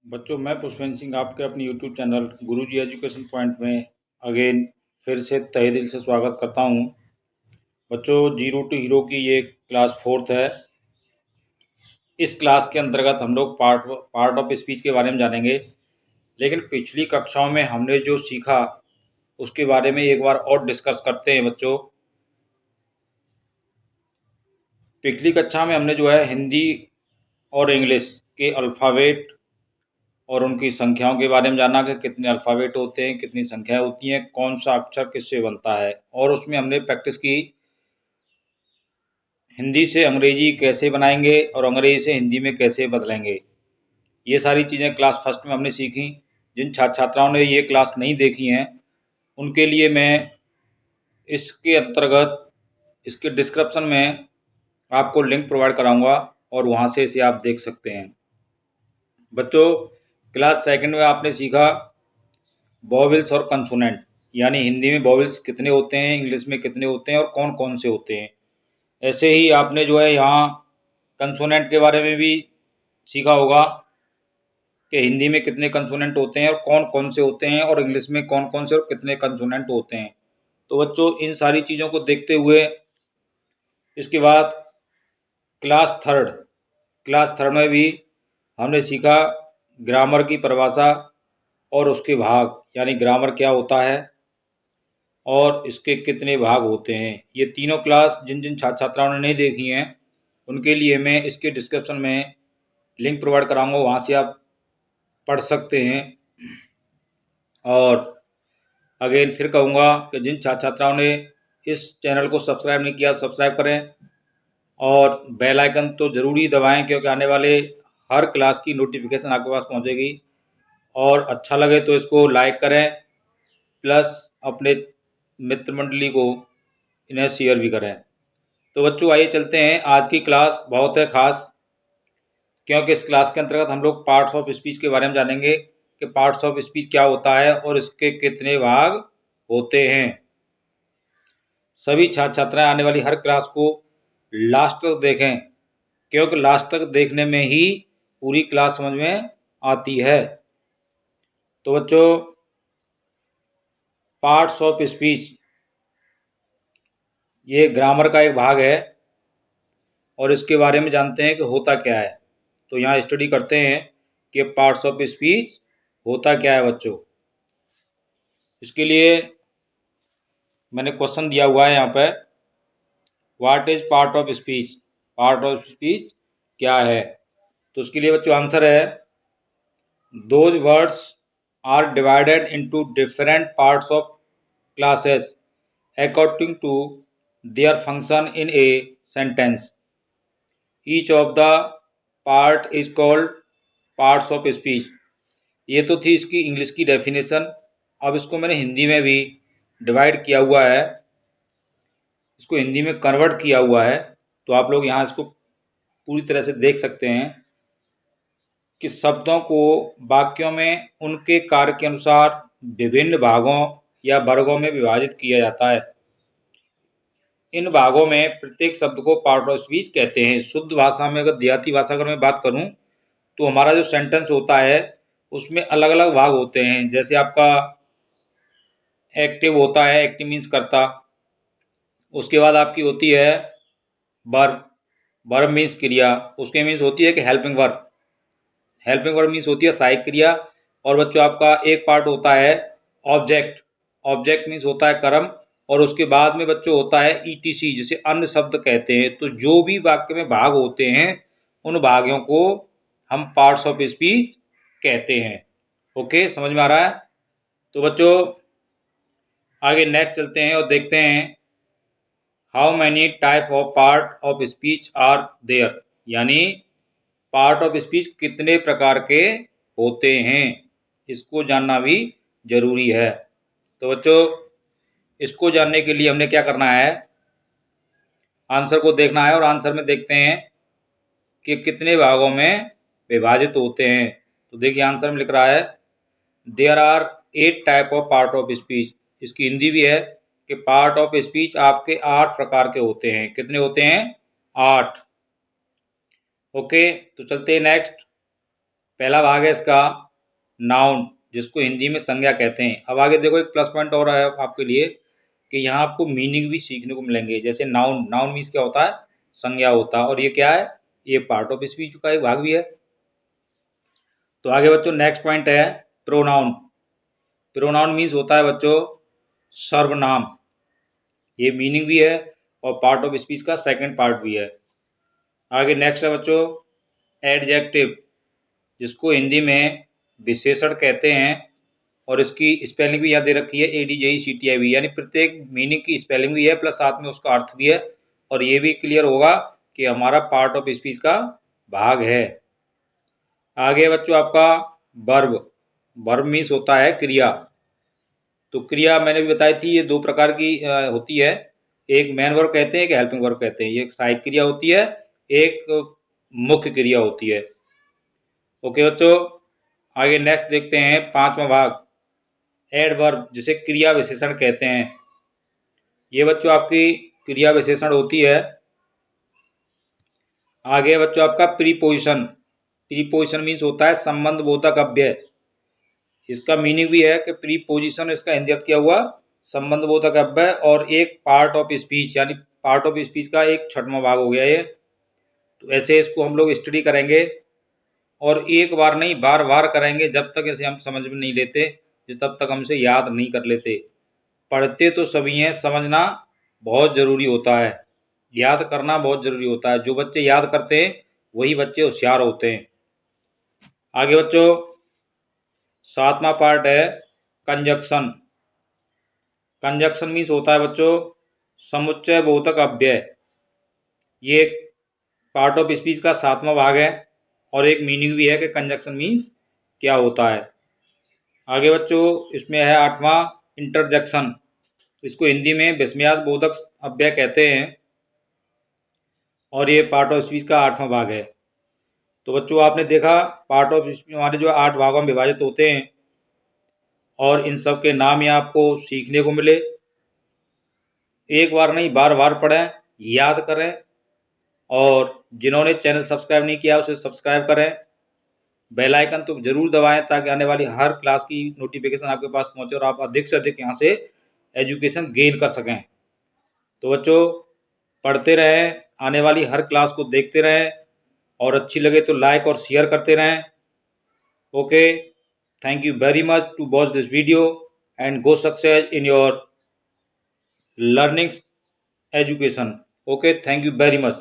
बच्चों, मैं पुष्पेंद्र सिंह आपके अपने यूट्यूब चैनल गुरुजी एजुकेशन पॉइंट में अगेन फिर से तहे दिल से स्वागत करता हूं। बच्चों, जीरो टू हीरो की ये क्लास 4th है। इस क्लास के अंतर्गत हम लोग पार्ट ऑफ स्पीच के बारे में जानेंगे। लेकिन पिछली कक्षाओं में हमने जो सीखा उसके बारे में एक बार और डिस्कस करते हैं। बच्चों, पिछली कक्षा में हमने जो है हिंदी और इंग्लिश के अल्फ़ाबेट और उनकी संख्याओं के बारे में जाना कि कितने अल्फ़ाबेट होते हैं, कितनी संख्याएं होती हैं, कौन सा अक्षर किससे बनता है। और उसमें हमने प्रैक्टिस की हिंदी से अंग्रेजी कैसे बनाएंगे और अंग्रेजी से हिंदी में कैसे बदलेंगे। ये सारी चीज़ें क्लास फर्स्ट में हमने सीखी। जिन छात्र छात्राओं ने ये क्लास नहीं देखी हैं उनके लिए मैं इसके अंतर्गत इसके डिस्क्रिप्शन में आपको लिंक प्रोवाइड कराऊंगा और वहाँ से इसे आप देख सकते हैं। बच्चों, क्लास सेकंड में आपने सीखा वॉवेल्स और कंसोनेंट, यानी हिंदी में वॉवेल्स कितने होते हैं, इंग्लिश में कितने होते हैं और कौन कौन से होते हैं। ऐसे ही आपने जो है यहाँ कंसोनेंट के बारे में भी सीखा होगा कि हिंदी में कितने कंसोनेंट होते हैं और कौन कौन से होते हैं और इंग्लिश में कौन कौन से और कितने कंसोनेंट होते हैं। तो बच्चों, इन सारी चीज़ों को देखते हुए इसके बाद क्लास थर्ड में भी हमने सीखा ग्रामर की परिभाषा और उसके भाग, यानी ग्रामर क्या होता है और इसके कितने भाग होते हैं। ये तीनों क्लास जिन जिन छात्र छात्राओं ने नहीं देखी हैं उनके लिए मैं इसके डिस्क्रिप्शन में लिंक प्रोवाइड कराऊंगा, वहाँ से आप पढ़ सकते हैं। और अगेन फिर कहूँगा कि जिन छात्र छात्राओं ने इस चैनल को सब्सक्राइब नहीं किया सब्सक्राइब करें और बेल आइकन तो ज़रूर ही दबाएं, क्योंकि आने वाले हर क्लास की नोटिफिकेशन आपके पास पहुंचेगी। और अच्छा लगे तो इसको लाइक करें, प्लस अपने मित्र मंडली को इन्हें शेयर भी करें। तो बच्चों, आइए चलते हैं। आज की क्लास बहुत है ख़ास, क्योंकि इस क्लास के अंतर्गत हम लोग पार्ट्स ऑफ स्पीच के बारे में जानेंगे कि पार्ट्स ऑफ स्पीच क्या होता है और इसके कितने भाग होते हैं। सभी छात्र छात्राएं आने वाली हर क्लास को लास्ट तक देखें, क्योंकि लास्ट तक देखने में ही पूरी क्लास समझ में आती है। तो बच्चों, पार्ट्स ऑफ स्पीच ये ग्रामर का एक भाग है और इसके बारे में जानते हैं कि होता क्या है। तो यहाँ स्टडी करते हैं कि पार्ट्स ऑफ स्पीच होता क्या है। बच्चों, इसके लिए मैंने क्वेश्चन दिया हुआ है यहाँ पर, what is part of speech. Part of speech क्या है? तो उसके लिए बच्चों आंसर है, those words are divided into different parts of classes according to their function in a sentence. Each of the part is called parts of speech. ये तो थी इसकी इंग्लिश की डेफिनेशन। अब इसको मैंने हिंदी में भी डिवाइड किया हुआ है, इसको हिंदी में कन्वर्ट किया हुआ है। तो आप लोग यहाँ इसको पूरी तरह से देख सकते हैं कि शब्दों को वाक्यों में उनके कार्य के अनुसार विभिन्न भागों या वर्गों में विभाजित किया जाता है। इन भागों में प्रत्येक शब्द को पार्ट ऑफ स्पीच कहते हैं। शुद्ध भाषा में, अगर देहाती भाषा अगर मैं बात करूं, तो हमारा जो सेंटेंस होता है उसमें अलग अलग भाग होते हैं। जैसे आपका एक्टिव होता है, एक्टिव मीन्स कर्ता। उसके बाद आपकी होती है वर्ब, वर्ब मीन्स क्रिया। उसके मीन्स होती है कि helping verb, helping verb means होती है सहायक क्रिया। और बच्चों, आपका एक पार्ट होता है ऑब्जेक्ट, ऑब्जेक्ट मीन्स होता है कर्म। और उसके बाद में बच्चों होता है ईटीसी, जिसे अन्य शब्द कहते हैं। तो जो भी वाक्य में भाग होते हैं उन भागों को हम पार्ट्स ऑफ स्पीच कहते हैं। ओके, समझ में आ रहा है? तो बच्चों, आगे नेक्स्ट चलते हैं और देखते हैं how many type of part of speech are there, यानी पार्ट ऑफ स्पीच कितने प्रकार के होते हैं, इसको जानना भी जरूरी है। तो बच्चों, इसको जानने के लिए हमने क्या करना है, आंसर को देखना है और आंसर में देखते हैं कि कितने भागों में विभाजित होते हैं। तो देखिए आंसर में लिख रहा है, there are 8 type of part of speech. इसकी हिंदी भी है कि पार्ट ऑफ स्पीच आपके 8 प्रकार के होते हैं। कितने होते हैं? 8। ओके, तो चलते हैं नेक्स्ट। पहला भाग है इसका नाउन, जिसको हिंदी में संज्ञा कहते हैं। अब आगे देखो, एक प्लस पॉइंट और है आपके लिए कि यहाँ आपको मीनिंग भी सीखने को मिलेंगे। जैसे नाउन, नाउन मीन्स क्या होता है, संज्ञा होता है, और ये क्या है, ये पार्ट ऑफ स्पीच का एक भाग भी है। तो आगे बच्चों नेक्स्ट पॉइंट है प्रोनाउन। प्रोनाउन मीन्स होता है बच्चों सर्वनाम, ये मीनिंग भी है और पार्ट ऑफ स्पीच का सेकंड पार्ट भी है। आगे नेक्स्ट है बच्चों एडजेक्टिव, जिसको हिंदी में विशेषण कहते हैं, और इसकी स्पेलिंग भी यहाँ दे रखी है ADJECTIV, यानी प्रत्येक मीनिंग की स्पेलिंग भी है प्लस साथ में उसका अर्थ भी है, और ये भी क्लियर होगा कि हमारा पार्ट ऑफ स्पीच का भाग है। आगे बच्चों आपका वर्ब, वर्ब मीन्स होता है क्रिया। तो क्रिया मैंने भी बताई थी, ये दो प्रकार की होती है, एक मेन वर्ब कहते हैं, एक हेल्पिंग वर्ब कहते हैं। ये एक सहायक क्रिया होती है, एक मुख्य क्रिया होती है। ओके बच्चों, आगे नेक्स्ट देखते हैं पांचवा भाग एडवर्ब, जिसे क्रिया विशेषण कहते हैं। ये बच्चों आपकी क्रिया विशेषण होती है। आगे बच्चों आपका प्रीपोजिशन, प्रीपोजिशन मीन्स होता है संबंध बोधक अव्यय। इसका मीनिंग भी है कि प्रीपोजिशन, इसका हिंदी अर्थ क्या हुआ, संबंध बोधक अव्यय, और एक पार्ट ऑफ स्पीच, यानी पार्ट ऑफ स्पीच का एक छठवां भाग हो गया ये। तो ऐसे इसको हम लोग स्टडी करेंगे, और एक बार नहीं बार बार करेंगे, जब तक इसे हम समझ में नहीं लेते, तब तक हमसे याद नहीं कर लेते। पढ़ते तो सभी हैं, समझना बहुत ज़रूरी होता है, याद करना बहुत ज़रूरी होता है। जो बच्चे याद करते हैं वही बच्चे होशियार होते हैं। आगे बच्चों सातवां पार्ट है कंजक्शन। कंजक्शन मीन्स होता है बच्चों समुच्चय बोधक अव्यय। ये पार्ट ऑफ स्पीच का सातवां भाग है, और एक मीनिंग भी है कि कंजक्शन मीन्स क्या होता है। आगे बच्चों इसमें है आठवां इंटरजेक्शन, इसको हिंदी में विस्मयाद बोधक अव्यय कहते हैं, और ये पार्ट ऑफ स्पीच का आठवां भाग है। तो बच्चों आपने देखा पार्ट ऑफ स्पीच हमारे जो 8 भागों में विभाजित होते हैं, और इन सब के नाम यहाँ आपको सीखने को मिले। एक बार नहीं बार बार पढ़ें, याद करें, और जिन्होंने चैनल सब्सक्राइब नहीं किया उसे सब्सक्राइब करें। बेल आइकन तो जरूर दबाएं, ताकि आने वाली हर क्लास की नोटिफिकेशन आपके पास पहुंचे और आप अधिक से अधिक यहाँ से एजुकेशन गेन कर सकें। तो बच्चों पढ़ते रहें, आने वाली हर क्लास को देखते रहें, और अच्छी लगे तो लाइक और शेयर करते रहें। Okay, thank you very much to watch this video and go success in your learning education. Okay, thank you very much.